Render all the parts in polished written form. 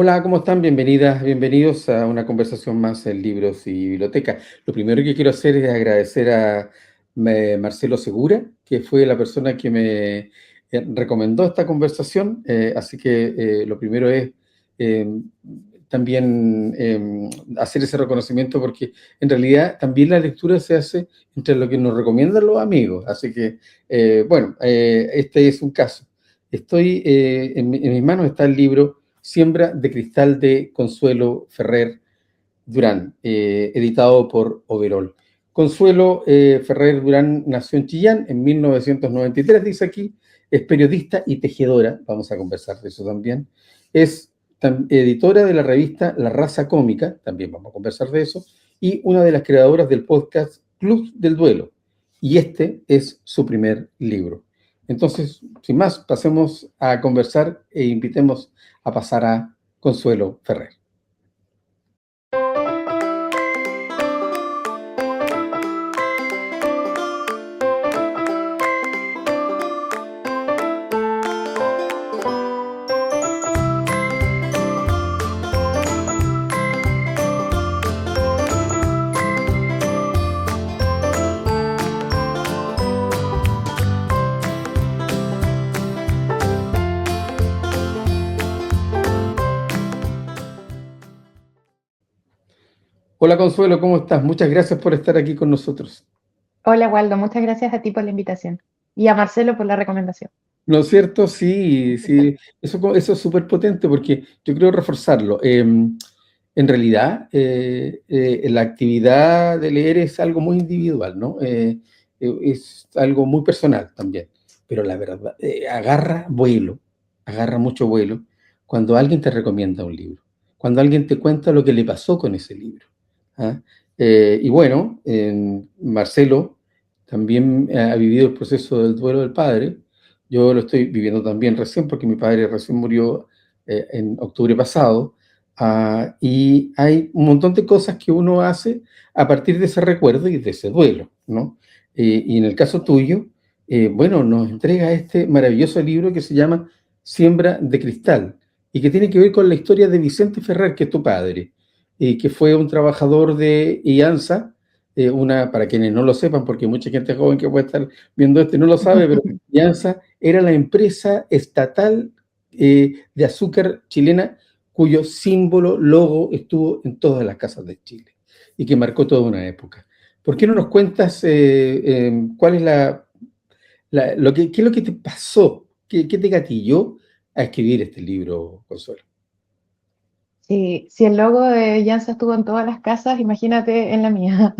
Hola, ¿cómo están? Bienvenidas, bienvenidos a una conversación más en Libros y Biblioteca. Lo primero que quiero hacer es agradecer a Marcelo Segura, que fue la persona que me recomendó esta conversación. Así que lo primero es eh, también hacer ese reconocimiento porque en realidad también la lectura se hace entre lo que nos recomiendan los amigos. Así que, este es un caso. En mis manos está el libro Siembra de cristal de Consuelo Ferrer Durán, editado por Overol. Consuelo Ferrer Durán nació en Chillán en 1993, dice aquí, es periodista y tejedora, vamos a conversar de eso también, es editora de la revista La Raza Cómica, también vamos a conversar de eso, y una de las creadoras del podcast Club del Duelo, y este es su primer libro. Entonces, sin más, pasemos a conversar e invitemos a pasar a Consuelo Ferrer. Hola Consuelo, ¿cómo estás? Muchas gracias por estar aquí con nosotros. Hola Waldo, muchas gracias a ti por la invitación y a Marcelo por la recomendación. ¿No es cierto? Sí, sí, eso es súper potente porque yo creo reforzarlo. En realidad, la actividad de leer es algo muy individual, ¿no? Es algo muy personal también, pero la verdad, agarra mucho vuelo cuando alguien te recomienda un libro, cuando alguien te cuenta lo que le pasó con ese libro. ¿Ah? Y bueno, Marcelo también ha vivido el proceso del duelo del padre. Yo lo estoy viviendo también recién porque mi padre recién murió en octubre pasado. Y hay un montón de cosas que uno hace a partir de ese recuerdo y de ese duelo, ¿no? Y en el caso tuyo, bueno, nos entrega este maravilloso libro que se llama Siembra de Cristal y que tiene que ver con la historia de Vicente Ferrer, que es tu padre, que fue un trabajador de IANSA, para quienes no lo sepan, porque hay mucha gente joven que puede estar viendo esto y no lo sabe, pero IANSA era la empresa estatal de azúcar chilena cuyo símbolo, logo, estuvo en todas las casas de Chile y que marcó toda una época. ¿Por qué no nos cuentas cuál es qué es lo que te pasó? ¿Qué te gatilló a escribir este libro, Consuelo? Si el logo de Jansa estuvo en todas las casas, imagínate en la mía.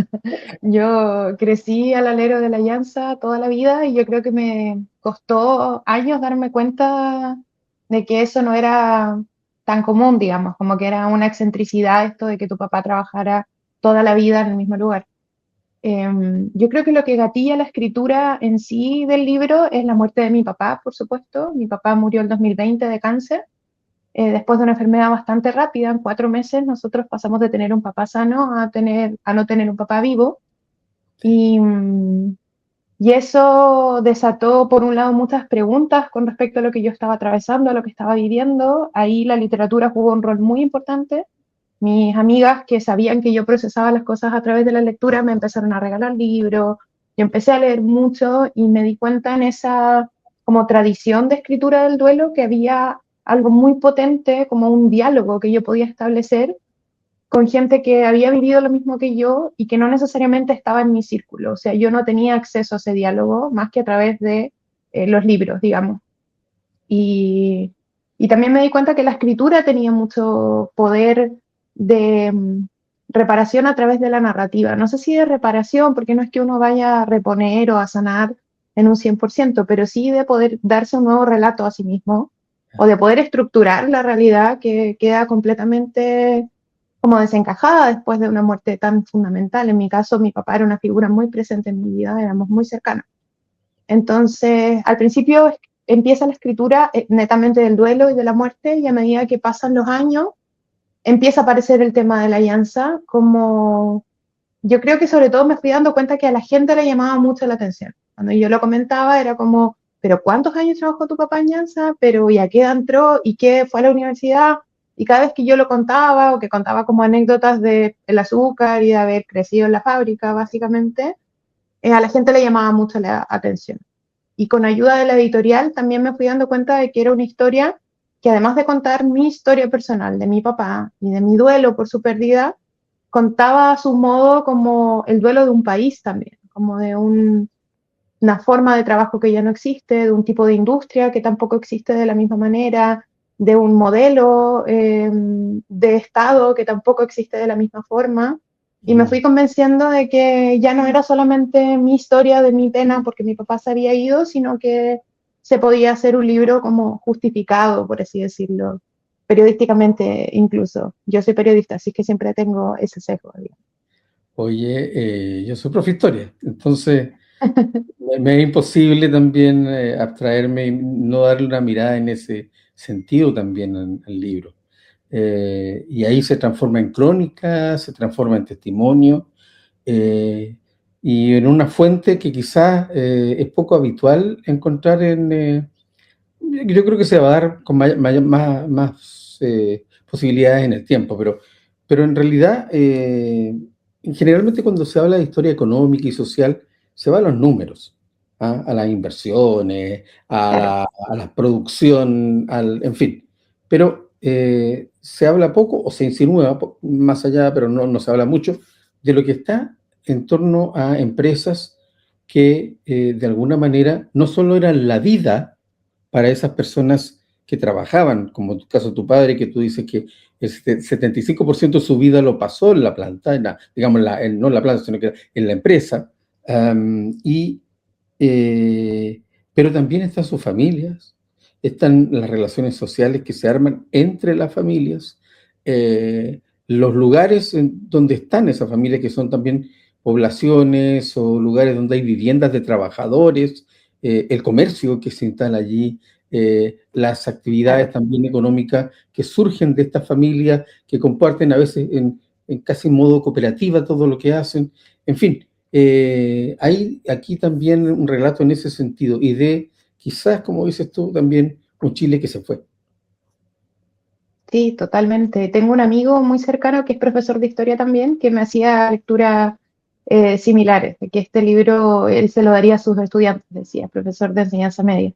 Yo crecí al alero de la Jansa toda la vida y yo creo que me costó años darme cuenta de que eso no era tan común, digamos, como que era una excentricidad esto de que tu papá trabajara toda la vida en el mismo lugar. Yo creo que lo que gatilla la escritura en sí del libro es la muerte de mi papá, por supuesto. Mi papá murió el 2020 de cáncer, después de una enfermedad bastante rápida. En 4 meses nosotros pasamos de tener un papá sano a no tener un papá vivo. Sí. Y, y eso desató, por un lado, muchas preguntas con respecto a lo que yo estaba atravesando, a lo que estaba viviendo. Ahí la literatura jugó un rol muy importante. Mis amigas que sabían que yo procesaba las cosas a través de la lectura me empezaron a regalar libros, yo empecé a leer mucho y me di cuenta en esa como tradición de escritura del duelo que había algo muy potente, como un diálogo que yo podía establecer con gente que había vivido lo mismo que yo y que no necesariamente estaba en mi círculo. O sea, yo no tenía acceso a ese diálogo más que a través de los libros, digamos. Y, y también me di cuenta que la escritura tenía mucho poder de reparación a través de la narrativa. No sé si de reparación, porque no es que uno vaya a reponer o a sanar en un 100%, pero sí de poder darse un nuevo relato a sí mismo o de poder estructurar la realidad que queda completamente como desencajada después de una muerte tan fundamental. En mi caso, mi papá era una figura muy presente en mi vida, éramos muy cercanos. Entonces, al principio empieza la escritura netamente del duelo y de la muerte, y a medida que pasan los años, empieza a aparecer el tema de la alianza, como yo creo que sobre todo me fui dando cuenta que a la gente le llamaba mucho la atención. Cuando yo lo comentaba era como, pero ¿cuántos años trabajó tu papá en Llanza? ¿Pero y a qué edad entró? ¿Y qué fue a la universidad? Y cada vez que yo lo contaba o que contaba como anécdotas del azúcar y de haber crecido en la fábrica, básicamente, a la gente le llamaba mucho la atención. Y con ayuda de la editorial también me fui dando cuenta de que era una historia que además de contar mi historia personal de mi papá y de mi duelo por su pérdida, contaba a su modo como el duelo de un país también, como de una forma de trabajo que ya no existe, de un tipo de industria que tampoco existe de la misma manera, de un modelo de Estado que tampoco existe de la misma forma. Y me fui convenciendo de que ya no era solamente mi historia de mi pena porque mi papá se había ido, sino que se podía hacer un libro como justificado, por así decirlo, periodísticamente incluso. Yo soy periodista, así que siempre tengo ese sesgo. Oye, yo soy profe de historia, entonces me es imposible también abstraerme y no darle una mirada en ese sentido también al libro. Y ahí se transforma en crónica, se transforma en testimonio, eh, y en una fuente que quizás es poco habitual encontrar yo creo que se va a dar con más posibilidades en el tiempo, pero en realidad, generalmente cuando se habla de historia económica y social, se va a los números, ¿ah? A las inversiones, Claro. a la producción, en fin. Pero se habla poco o se insinúa más allá, pero no se habla mucho de lo que está en torno a empresas que de alguna manera no solo eran la vida para esas personas que trabajaban, como en tu caso tu padre, que tú dices que el 75% de su vida lo pasó en la planta, digamos, no en la planta, sino que en la empresa, y, eh, pero también están sus familias, están las relaciones sociales que se arman entre las familias, los lugares donde están esas familias, que son también poblaciones o lugares donde hay viviendas de trabajadores, el comercio que se instala allí, las actividades Claro. también económicas que surgen de estas familias, que comparten a veces en casi modo cooperativa todo lo que hacen. En fin, hay aquí también un relato en ese sentido y de quizás, como dices tú, también un Chile que se fue. Sí, totalmente. Tengo un amigo muy cercano que es profesor de historia también, que me hacía lecturas similares, de que este libro él se lo daría a sus estudiantes, decía, profesor de enseñanza media.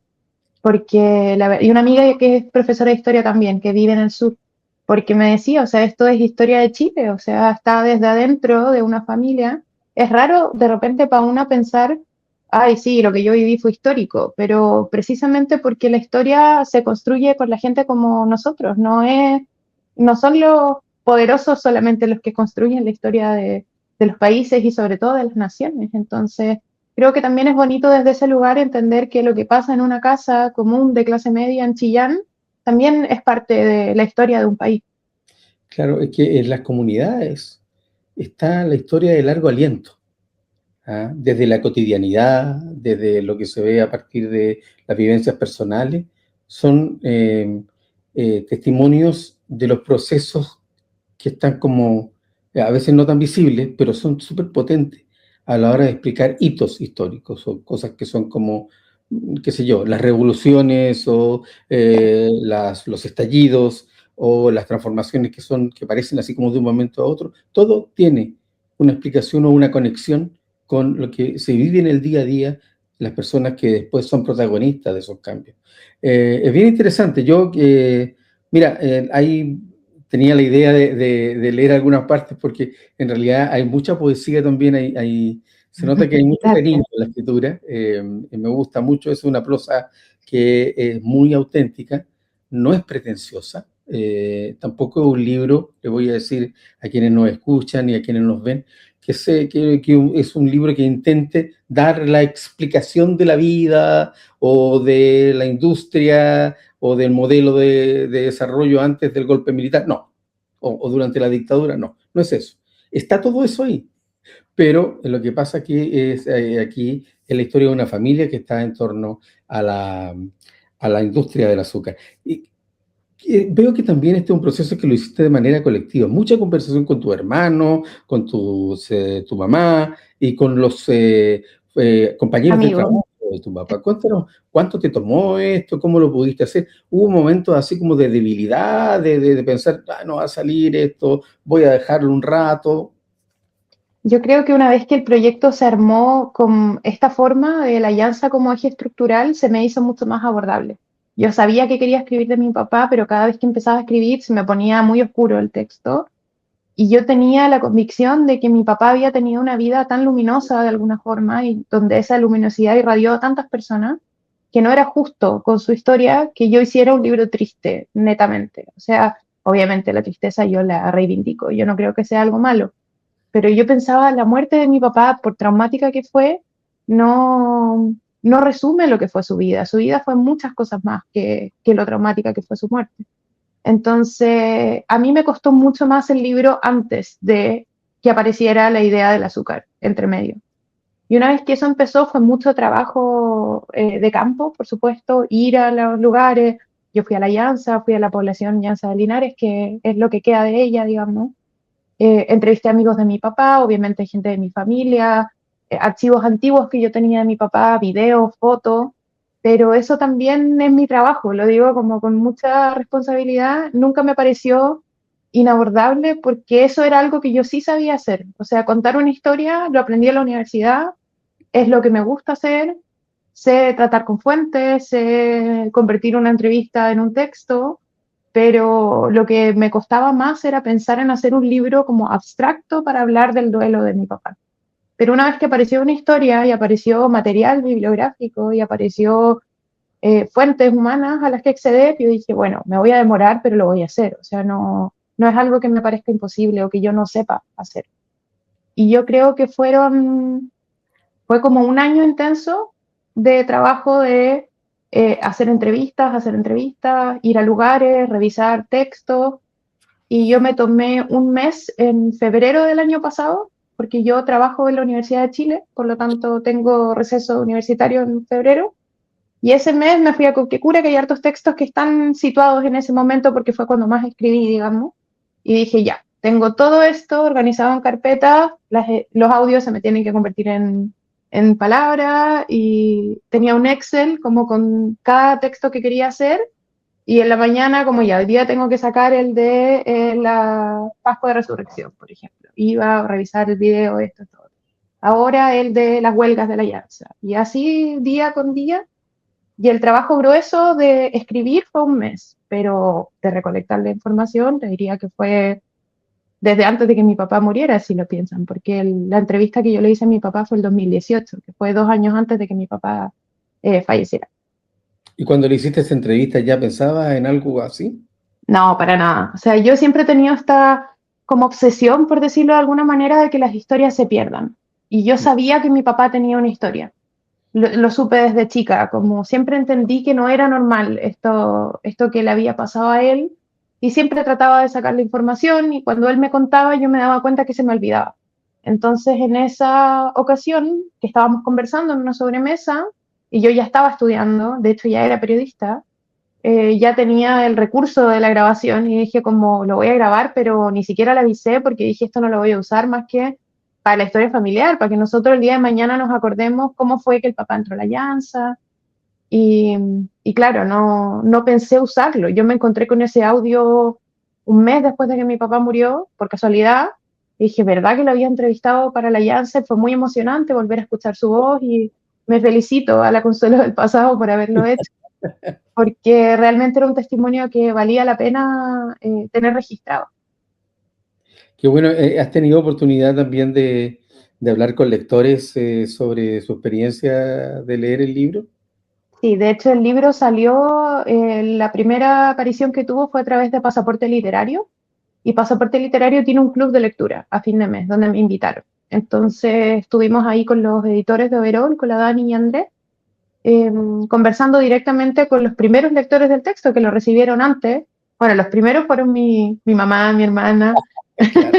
Y una amiga que es profesora de historia también, que vive en el sur, porque me decía, o sea, esto es historia de Chile, o sea, está desde adentro de una familia. Es raro de repente para una pensar, ay, sí, lo que yo viví fue histórico, pero precisamente porque la historia se construye con la gente como nosotros, no son los poderosos solamente los que construyen la historia de los países y sobre todo de las naciones. Entonces, creo que también es bonito desde ese lugar entender que lo que pasa en una casa común de clase media en Chillán también es parte de la historia de un país. Claro, es que en las comunidades está la historia de largo aliento. ¿Ah? Desde la cotidianidad, desde lo que se ve a partir de las vivencias personales, son testimonios de los procesos que están como, a veces no tan visibles, pero son súper potentes a la hora de explicar hitos históricos o cosas que son como, qué sé yo, las revoluciones o los estallidos o las transformaciones que parecen así como de un momento a otro. Todo tiene una explicación o una conexión con lo que se vive en el día a día, las personas que después son protagonistas de esos cambios. Es bien interesante. Mira, ahí tenía la idea de leer algunas partes porque en realidad hay mucha poesía también, se nota que hay mucho cariño Gracias. en la escritura, me gusta mucho, es una prosa que es muy auténtica, no es pretenciosa, tampoco es un libro, le voy a decir a quienes nos escuchan y a quienes nos ven, que es un libro que intente dar la explicación de la vida o de la industria o del modelo de desarrollo antes del golpe militar, no, o durante la dictadura, no es eso. Está todo eso ahí, pero lo que pasa aquí es la historia de una familia que está en torno a la industria del azúcar. Y veo que también este es un proceso que lo hiciste de manera colectiva, mucha conversación con tu hermano, con tu mamá y con los compañeros de Amigo, trabajo de tu papá. Cuéntanos, ¿cuánto te tomó esto? ¿Cómo lo pudiste hacer? ¿Hubo momentos así como de debilidad, de pensar, no va a salir esto, voy a dejarlo un rato? Yo creo que una vez que el proyecto se armó con esta forma de la alianza como eje estructural, se me hizo mucho más abordable. Yo sabía que quería escribir de mi papá, pero cada vez que empezaba a escribir se me ponía muy oscuro el texto. Y yo tenía la convicción de que mi papá había tenido una vida tan luminosa de alguna forma y donde esa luminosidad irradió a tantas personas que no era justo con su historia que yo hiciera un libro triste, netamente. O sea, obviamente la tristeza yo la reivindico, yo no creo que sea algo malo, pero yo pensaba, la muerte de mi papá, por traumática que fue, no, no resume lo que fue su vida. Su vida fue muchas cosas más que lo traumática que fue su muerte. Entonces, a mí me costó mucho más el libro antes de que apareciera la idea del azúcar entre medio. Y una vez que eso empezó, fue mucho trabajo de campo, por supuesto, ir a los lugares. Yo fui a la Llanza, fui a la población Llanza de Linares, que es lo que queda de ella, digamos. Entrevisté amigos de mi papá, obviamente gente de mi familia, archivos antiguos que yo tenía de mi papá, videos, fotos, pero eso también es mi trabajo, lo digo como con mucha responsabilidad, nunca me pareció inabordable porque eso era algo que yo sí sabía hacer, o sea, contar una historia, lo aprendí en la universidad, es lo que me gusta hacer, sé tratar con fuentes, sé convertir una entrevista en un texto, pero lo que me costaba más era pensar en hacer un libro como abstracto para hablar del duelo de mi papá. Pero una vez que apareció una historia y apareció material bibliográfico y apareció fuentes humanas a las que acceder, yo dije, bueno, me voy a demorar, pero lo voy a hacer. O sea, no es algo que me parezca imposible o que yo no sepa hacer. Y yo creo que fue como un año intenso de trabajo de hacer entrevistas, ir a lugares, revisar textos. Y yo me tomé un mes en febrero del año pasado, porque yo trabajo en la Universidad de Chile, por lo tanto tengo receso universitario en febrero. Y ese mes me fui a Coquecura, que hay hartos textos que están situados en ese momento porque fue cuando más escribí, digamos. Y dije, ya, tengo todo esto organizado en carpeta, los audios se me tienen que convertir en palabras y tenía un Excel como con cada texto que quería hacer. Y en la mañana, como ya, hoy día tengo que sacar el de la Pascua de Resurrección, por ejemplo. Iba a revisar el video, esto, todo. Ahora el de las huelgas de la Llanza. Y así día con día y el trabajo grueso de escribir fue un mes, pero de recolectar la información te diría que fue desde antes de que mi papá muriera, si lo piensan, porque la entrevista que yo le hice a mi papá fue el 2018, que fue 2 años antes de que mi papá falleciera. ¿Y cuando le hiciste esa entrevista ya pensabas en algo así? No, para nada. O sea, yo siempre he tenido esta como obsesión, por decirlo de alguna manera, de que las historias se pierdan. Y yo sabía que mi papá tenía una historia. Lo supe desde chica, como siempre entendí que no era normal esto que le había pasado a él y siempre trataba de sacar la información y cuando él me contaba yo me daba cuenta que se me olvidaba. Entonces en esa ocasión que estábamos conversando en una sobremesa y yo ya estaba estudiando, de hecho ya era periodista, ya tenía el recurso de la grabación y dije como lo voy a grabar, pero ni siquiera le avisé porque dije esto no lo voy a usar más que para la historia familiar, para que nosotros el día de mañana nos acordemos cómo fue que el papá entró a la llanza. Y, y claro, no pensé usarlo. Yo me encontré con ese audio un mes después de que mi papá murió, por casualidad. Y dije, ¿verdad que lo había entrevistado para la llanza? Fue muy emocionante volver a escuchar su voz y me felicito a la Consuelo del pasado por haberlo hecho porque realmente era un testimonio que valía la pena tener registrado. Qué bueno, ¿has tenido oportunidad también de hablar con lectores sobre su experiencia de leer el libro? Sí, de hecho el libro salió, la primera aparición que tuvo fue a través de Pasaporte Literario, y Pasaporte Literario tiene un club de lectura a fin de mes, donde me invitaron. Entonces estuvimos ahí con los editores de Overol, con la Dani y Andrés, conversando directamente con los primeros lectores del texto que lo recibieron antes. Bueno, los primeros fueron mi mamá, mi hermana, Claro.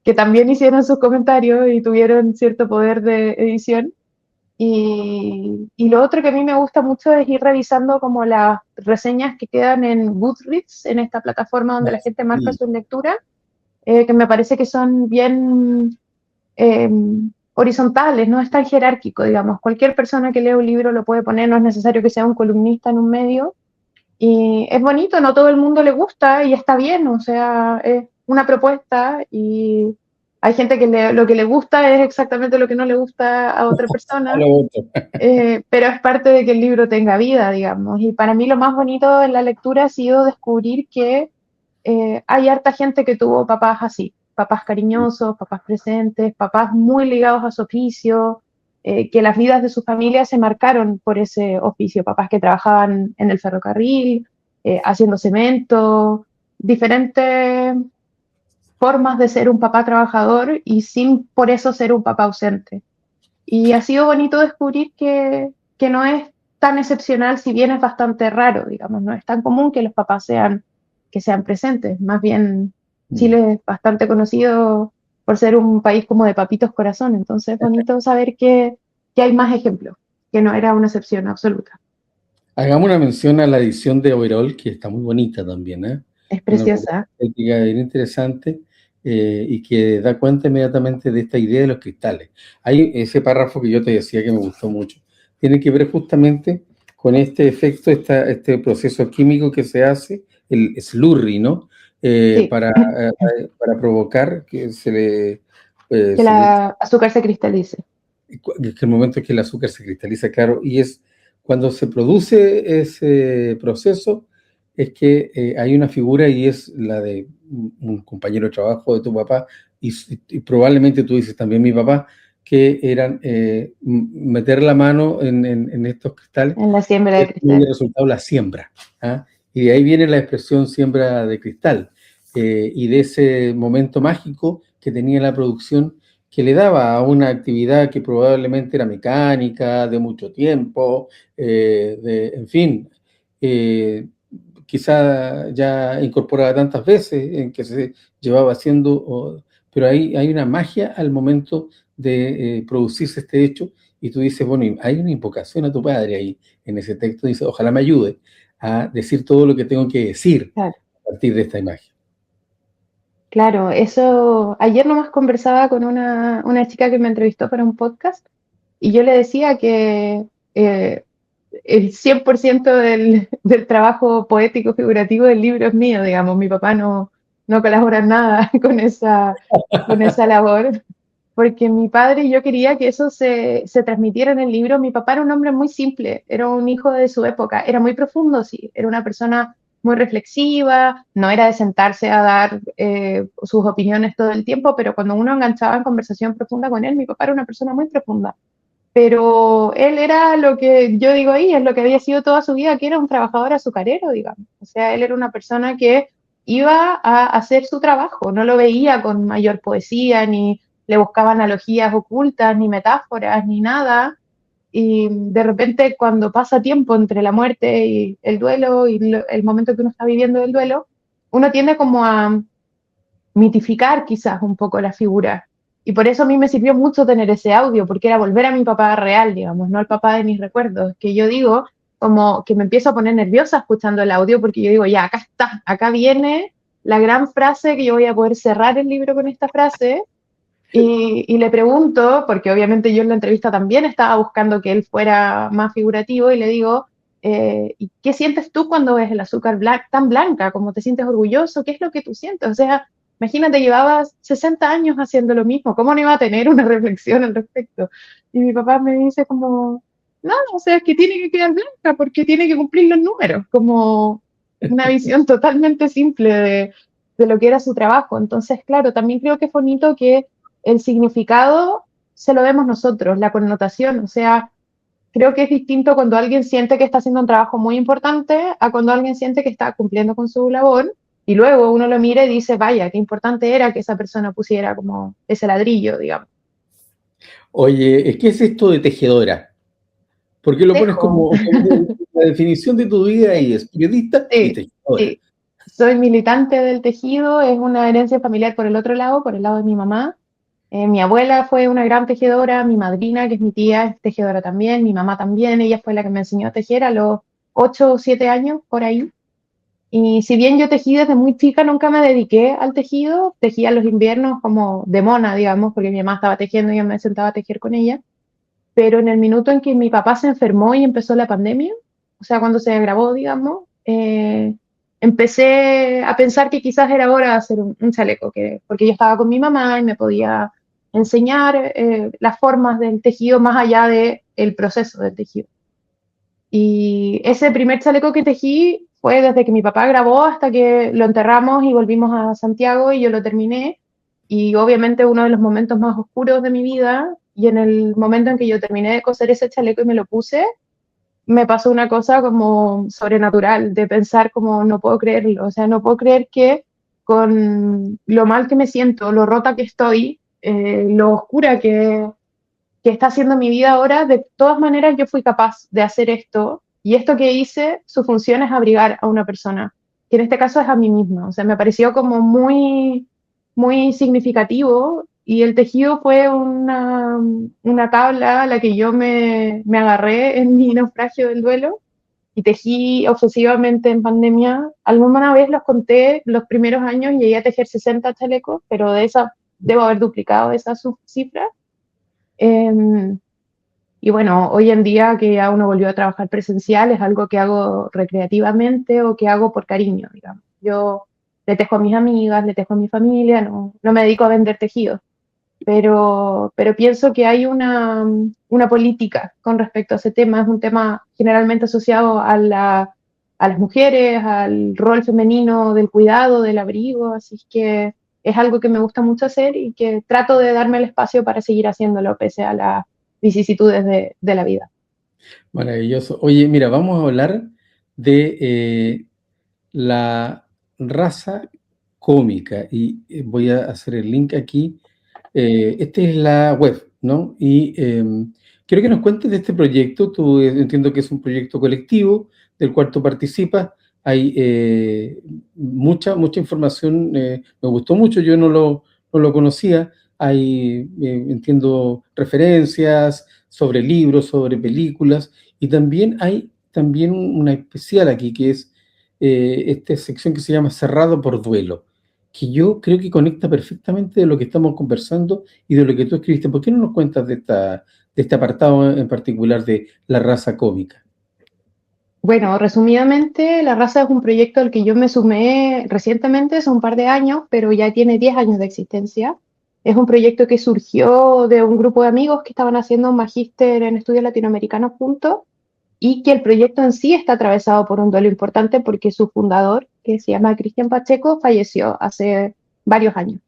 que también hicieron sus comentarios y tuvieron cierto poder de edición. Y lo otro que a mí me gusta mucho es ir revisando como las reseñas que quedan en Goodreads, en esta plataforma donde la gente marca Sí, sus lecturas, que me parece que son bien, eh, horizontales, no es tan jerárquico, digamos. Cualquier persona que lea un libro lo puede poner, no es necesario que sea un columnista en un medio. Y es bonito, no todo el mundo le gusta y está bien, o sea, es una propuesta y hay gente que lo que le gusta es exactamente lo que no le gusta a otra A persona, lo otro. pero es parte de que el libro tenga vida, digamos. Y para mí lo más bonito en la lectura ha sido descubrir que hay harta gente que tuvo papás así, papás cariñosos, papás presentes, papás muy ligados a su oficio, que las vidas de sus familias se marcaron por ese oficio, papás que trabajaban en el ferrocarril, haciendo cemento, diferentes formas de ser un papá trabajador y sin por eso ser un papá ausente. Y ha sido bonito descubrir que no es tan excepcional, si bien es bastante raro, digamos, no es tan común que los papás que sean presentes. Más bien, Mm. Chile es bastante conocido por ser un país como de papitos corazón, entonces es bonito saber que hay más ejemplos, que no era una excepción absoluta. Hagamos una mención a la edición de Overall, que está muy bonita también, ¿eh? Es Una propuesta preciosa. estética bien interesante, y que da cuenta inmediatamente de esta idea de los cristales. Hay ese párrafo que yo te decía que me gustó mucho. Tiene que ver justamente con este efecto, este proceso químico que se hace, el slurry, ¿no? Sí, Para provocar que que se le la azúcar se cristalice. que el momento en que el azúcar se cristaliza, claro, y es cuando se produce ese proceso, es que hay una figura y es la de un compañero de trabajo de tu papá, y probablemente tú dices también mi papá, que eran meter la mano en estos cristales, En la siembra de es muy el cristal. resultado la siembra, ¿ah? Y de ahí viene la expresión siembra de cristal, y de ese momento mágico que tenía la producción, que le daba a una actividad que probablemente era mecánica, de mucho tiempo, en fin, eh, quizá ya incorporada tantas veces en que se llevaba haciendo, pero hay una magia al momento de producirse este hecho, y tú dices, bueno, hay una invocación a tu padre ahí en ese texto, dice, ojalá me ayude a decir todo lo que tengo que decir Claro. a partir de esta imagen. Claro, eso, ayer nomás conversaba con una chica que me entrevistó para un podcast y yo le decía que el 100% del trabajo poético figurativo del libro es mío, digamos, mi papá no colabora en nada con esa labor, porque mi padre, yo quería que eso se transmitiera en el libro. Mi papá era un hombre muy simple, era un hijo de su época, era muy profundo, sí, era una persona muy reflexiva, no era de sentarse a dar sus opiniones todo el tiempo, pero cuando uno enganchaba en conversación profunda con él, mi papá era una persona muy profunda. Pero él era lo que yo digo ahí, es lo que había sido toda su vida, que era un trabajador azucarero, digamos. O sea, él era una persona que iba a hacer su trabajo, no lo veía con mayor poesía, ni le buscaba analogías ocultas, ni metáforas, ni nada. Y de repente cuando pasa tiempo entre la muerte y el duelo y el momento que uno está viviendo del duelo, uno tiende como a mitificar quizás un poco la figura. Y por eso a mí me sirvió mucho tener ese audio, porque era volver a mi papá real, digamos, no al papá de mis recuerdos, que yo digo como que me empiezo a poner nerviosa escuchando el audio, porque yo digo, ya, acá está, acá viene la gran frase que yo voy a poder cerrar el libro con esta frase. Y le pregunto, porque obviamente yo en la entrevista también estaba buscando que él fuera más figurativo, y le digo, ¿y qué sientes tú cuando ves el azúcar tan blanca? ¿Cómo te sientes orgulloso? ¿Qué es lo que tú sientes? O sea, imagínate, llevabas 60 años haciendo lo mismo, ¿cómo no iba a tener una reflexión al respecto? Y mi papá me dice como, no, o sea, es que tiene que quedar blanca porque tiene que cumplir los números, como una visión totalmente simple de lo que era su trabajo. Entonces, claro, también creo que es bonito que el significado se lo demos nosotros, la connotación, o sea, creo que es distinto cuando alguien siente que está haciendo un trabajo muy importante a cuando alguien siente que está cumpliendo con su labor y luego uno lo mira y dice, vaya, qué importante era que esa persona pusiera como ese ladrillo, digamos. Oye, ¿qué es esto de tejedora? ¿Por qué lo pones Tejo, como la definición de tu vida y es periodista y sí, tejedora? sí. Soy militante del tejido, es una herencia familiar por el otro lado, por el lado de mi mamá. Mi abuela fue una gran tejedora, mi madrina, que es mi tía, es tejedora también, mi mamá también, ella fue la que me enseñó a tejer a los 8 o 7 años, por ahí. Y si bien yo tejí desde muy chica, nunca me dediqué al tejido, tejía los inviernos como de mona, digamos, porque mi mamá estaba tejiendo y yo me sentaba a tejer con ella. Pero en el minuto en que mi papá se enfermó y empezó la pandemia, o sea, cuando se agravó, digamos, empecé a pensar que quizás era hora de hacer un chaleco, porque yo estaba con mi mamá y me podía enseñar las formas del tejido más allá del proceso del tejido. Y ese primer chaleco que tejí fue desde que mi papá grabó hasta que lo enterramos y volvimos a Santiago y yo lo terminé. Y obviamente uno de los momentos más oscuros de mi vida, y en el momento en que yo terminé de coser ese chaleco y me lo puse, me pasó una cosa como sobrenatural, de pensar como no puedo creerlo, o sea, no puedo creer que con lo mal que me siento, lo rota que estoy, lo oscura que está haciendo mi vida ahora, de todas maneras yo fui capaz de hacer esto, y esto que hice, su función es abrigar a una persona, que en este caso es a mí misma, o sea, me pareció como muy, muy significativo, y el tejido fue una tabla a la que yo me agarré en mi naufragio del duelo, y tejí obsesivamente en pandemia. Alguna vez los conté, los primeros años llegué a tejer 60 chalecos, pero de esa debo haber duplicado esa cifra. Eh, y bueno, hoy en día que ya uno volvió a trabajar presencial, es algo que hago recreativamente o que hago por cariño, digamos. Yo le tejo a mis amigas, le tejo a mi familia, no me dedico a vender tejidos, pero pienso que hay una política con respecto a ese tema. Es un tema generalmente asociado a las mujeres, al rol femenino del cuidado, del abrigo, así que es algo que me gusta mucho hacer y que trato de darme el espacio para seguir haciéndolo pese a las vicisitudes de la vida. Maravilloso. Oye, mira, vamos a hablar de la raza cómica y voy a hacer el link aquí. Esta es la web, ¿no? Y quiero que nos cuentes de este proyecto. Tú entiendo que es un proyecto colectivo del cual tú participas. Hay mucha información, me gustó mucho, yo no lo conocía. Hay, entiendo, referencias sobre libros, sobre películas, y también hay también una especial aquí que es esta sección que se llama Cerrado por Duelo, que yo creo que conecta perfectamente de lo que estamos conversando y de lo que tú escribiste. ¿Por qué no nos cuentas de este apartado en particular de la raza cómica? Bueno, resumidamente, La Raza es un proyecto al que yo me sumé recientemente, hace un par de años, pero ya tiene 10 años de existencia. Es un proyecto que surgió de un grupo de amigos que estaban haciendo un magíster en estudios latinoamericanos juntos, y que el proyecto en sí está atravesado por un duelo importante porque su fundador, que se llama Cristian Pacheco, falleció hace varios años.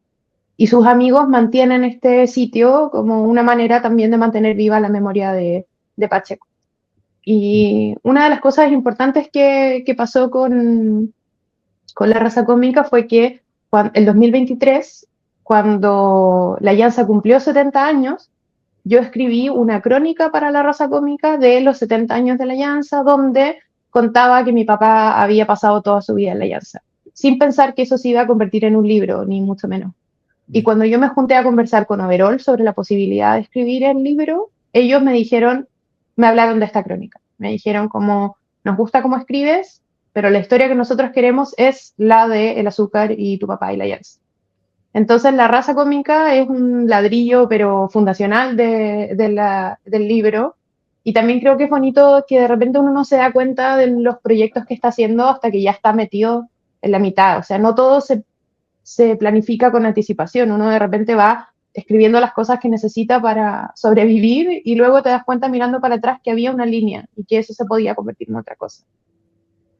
Y sus amigos mantienen este sitio como una manera también de mantener viva la memoria de Pacheco. Y una de las cosas importantes que pasó con La Raza Cómica fue que el 2023, cuando la Alianza cumplió 70 años, yo escribí una crónica para La Raza Cómica de los 70 años de la Alianza, donde contaba que mi papá había pasado toda su vida en la Alianza, sin pensar que eso se iba a convertir en un libro, ni mucho menos. Y cuando yo me junté a conversar con Overol sobre la posibilidad de escribir el libro, ellos me dijeron, me hablaron de esta crónica. Me dijeron como, nos gusta cómo escribes, pero la historia que nosotros queremos es la de El azúcar y tu papá y la Jans. Entonces, La Raza Cómica es un ladrillo, pero fundacional del libro. Y también creo que es bonito que de repente uno no se da cuenta de los proyectos que está haciendo hasta que ya está metido en la mitad. O sea, no todo se planifica con anticipación. Uno de repente va escribiendo las cosas que necesita para sobrevivir y luego te das cuenta mirando para atrás que había una línea y que eso se podía convertir en otra cosa.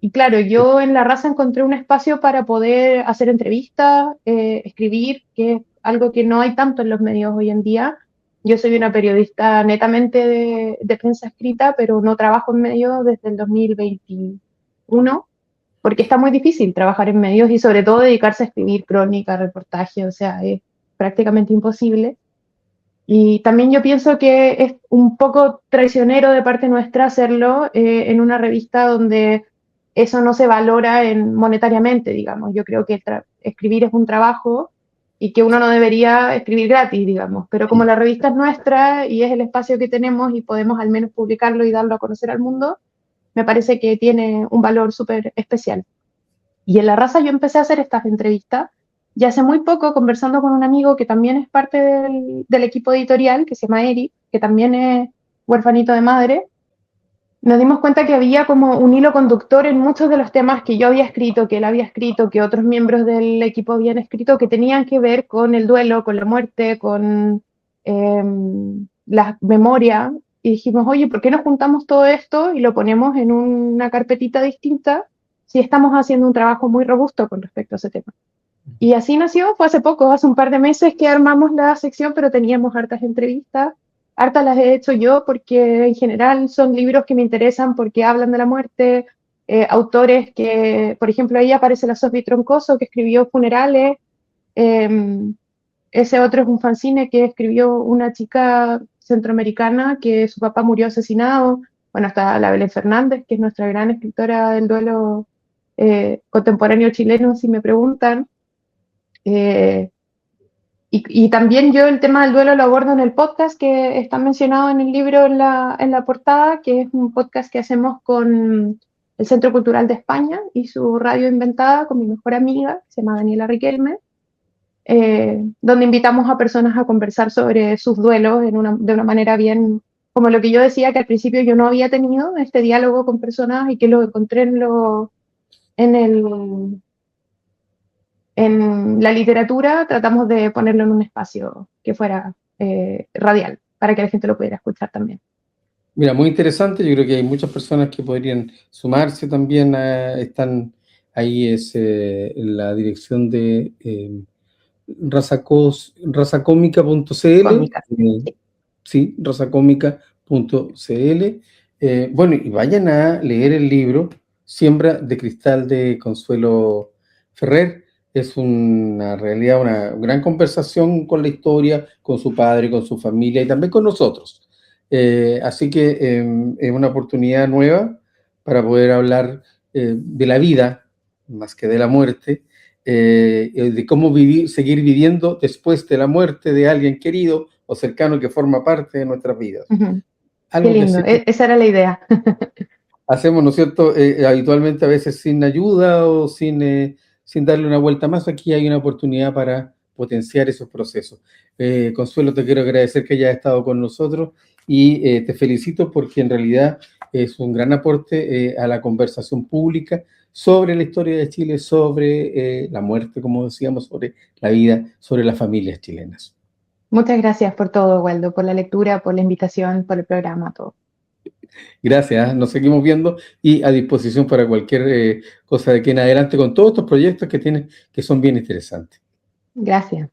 Y claro, yo en La Raza encontré un espacio para poder hacer entrevistas, escribir, que es algo que no hay tanto en los medios hoy en día. Yo soy una periodista netamente de prensa escrita, pero no trabajo en medios desde el 2021 porque está muy difícil trabajar en medios y sobre todo dedicarse a escribir crónica, reportaje, o sea, es prácticamente imposible. Y también yo pienso que es un poco traicionero de parte nuestra hacerlo en una revista donde eso no se valora monetariamente, digamos. Yo creo que escribir es un trabajo y que uno no debería escribir gratis, digamos. Pero como la revista es nuestra y es el espacio que tenemos y podemos al menos publicarlo y darlo a conocer al mundo, me parece que tiene un valor súper especial. Y en La Raza yo empecé a hacer estas entrevistas y hace muy poco, conversando con un amigo que también es parte del equipo editorial, que se llama Eric, que también es huerfanito de madre, nos dimos cuenta que había como un hilo conductor en muchos de los temas que yo había escrito, que él había escrito, que otros miembros del equipo habían escrito, que tenían que ver con el duelo, con la muerte, con la memoria. Y dijimos, oye, ¿por qué no juntamos todo esto y lo ponemos en una carpetita distinta si estamos haciendo un trabajo muy robusto con respecto a ese tema? Y así nació, fue hace poco, hace un par de meses que armamos la sección, pero teníamos hartas entrevistas. Hartas las he hecho yo porque en general son libros que me interesan porque hablan de la muerte, autores que, por ejemplo, ahí aparece la Sophie Troncoso que escribió Funerales, eh, ese otro es un fanzine que escribió una chica centroamericana que su papá murió asesinado. Bueno, está la Belén Fernández, que es nuestra gran escritora del duelo contemporáneo chileno, si me preguntan. Eh, y también yo el tema del duelo lo abordo en el podcast que está mencionado en el libro en la portada, que es un podcast que hacemos con el Centro Cultural de España y su radio inventada con mi mejor amiga, que se llama Daniela Riquelme, donde invitamos a personas a conversar sobre sus duelos de una manera bien, como lo que yo decía, que al principio yo no había tenido este diálogo con personas y que lo encontré en el en la literatura tratamos de ponerlo en un espacio que fuera radial, para que la gente lo pudiera escuchar también. Mira, muy interesante. Yo creo que hay muchas personas que podrían sumarse también. Están ahí en la dirección de razacómica.cl. Cómica. Sí. Sí, razacómica.cl. Bueno, y vayan a leer el libro Siembra de Cristal de Consuelo Ferrer. Es una realidad, una gran conversación con la historia, con su padre, con su familia y también con nosotros. Así que es una oportunidad nueva para poder hablar de la vida, más que de la muerte, de cómo vivir, seguir viviendo después de la muerte de alguien querido o cercano que forma parte de nuestras vidas. Uh-huh. Qué Algo que lindo, esa era la idea. hacemos, ¿no es cierto?, habitualmente a veces sin ayuda o sin darle una vuelta más. Aquí hay una oportunidad para potenciar esos procesos. Consuelo, te quiero agradecer que hayas estado con nosotros y te felicito porque en realidad es un gran aporte a la conversación pública sobre la historia de Chile, sobre la muerte, como decíamos, sobre la vida, sobre las familias chilenas. Muchas gracias por todo, Waldo, por la lectura, por la invitación, por el programa, todo. Gracias, nos seguimos viendo y a disposición para cualquier cosa de aquí en adelante con todos estos proyectos que tienes que son bien interesantes. Gracias.